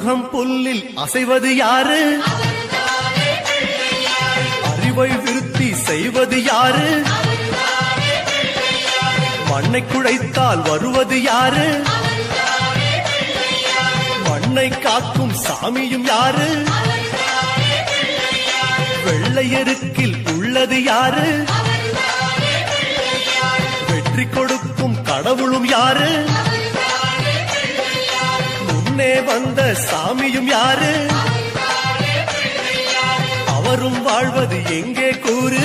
அருகம் புல்லில் அசைவது யாரு? அறிவை விருத்தி செய்வது யாரு? மண்ணை குழைத்தால் வருவது யாரு? மண்ணை காக்கும் சாமியும் யாரு? வெள்ளையருக்கில் உள்ளது யாரு? வெற்றி கொடுக்கும் கடவுளும் யாரு? முன்னே வந்த சாமியும் யாரு? அவரும் வாழ்வது எங்கே கூறு?